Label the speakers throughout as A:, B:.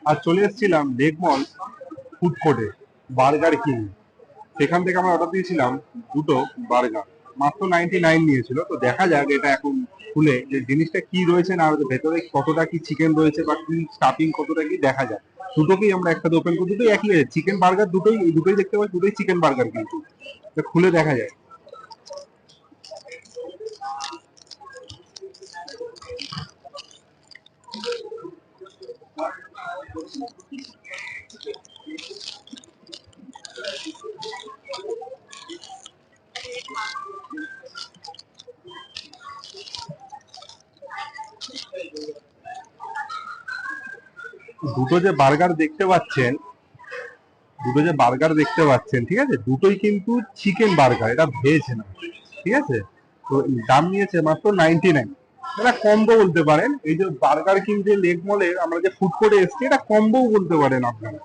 A: আর চলে এসেছিলাম লেকমল ফুড কোর্টে বার্গার কিং। সেখান থেকে আমরা অর্ডার দিয়েছিলাম দুটো বার্গার, মাত্র 99 নিয়েছিল। তো দেখা যাক এটা এখন খুলে যে জিনিসটা কি রয়েছে না রয়েছে, ভেতরে কতটা কি চিকেন রয়েছে বা কি স্টাফিং কতটা কি দেখা যায়। দুটোকেই আমরা একসাথে ওপেন করে, দুটোই একই রয়েছে চিকেন বার্গার, দুটোই দুটোই দেখতে পাচ্ছি, দুটোই চিকেন বার্গার কিন্তু। খুলে দেখা যায়। দুটো যে বার্গার দেখতে পাচ্ছেন, ঠিক আছে, দুটোই কিন্তু চিকেন বার্গার, এটা ভেজ না, ঠিক আছে। তো দাম নিয়েছে মাত্র 99। এটা কম্বো বলতে পারেন, এই যে বার্গার কিং যে লেক মলের আমরা যে ফুড কোর্টে এসছি, এটা কম্বো বলতে পারেন আপনারা।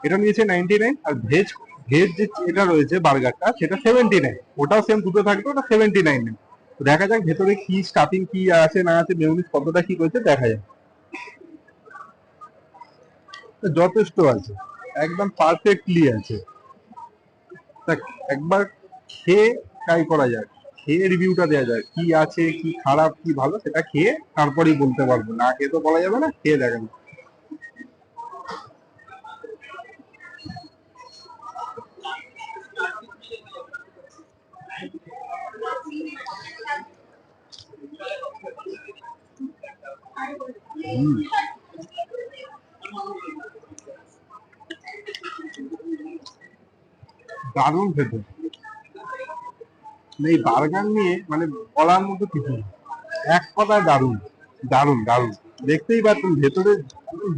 A: এটা নিয়েছে 99। আর ভেজ ভেজ যে এটা রয়েছে বার্গারটা, সেটা 79। ওটাও সেম দুটো থাকবে, ওটা 79। দেখা যাক ভেতরে কি স্টাফিং কি আছে না আছে, মেয়োনিজ কতটা কি রয়েছে দেখা যাক। যথেষ্ট আছে, একদম পারফেক্টলি আছে। একবার খেয়ে ট্রাই করা যায়, খেয়ে রিভিউটা দেওয়া যায়, কি আছে কি খারাপ কি ভালো, সেটা খেয়ে তারপরেই বলতে পারবো, না খেয়ে তো বলা যাবে না, খেয়ে দেখেন। দারুণ খেতে। এই বার্গার নিয়ে মানে বলার মতো কিছু নেই, এক কথায় দারুণ। দারুণ দারুণ, দেখতেই পাচ্ছেন ভেতরে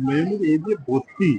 A: মেয়োনিজ এই যে ভর্তি।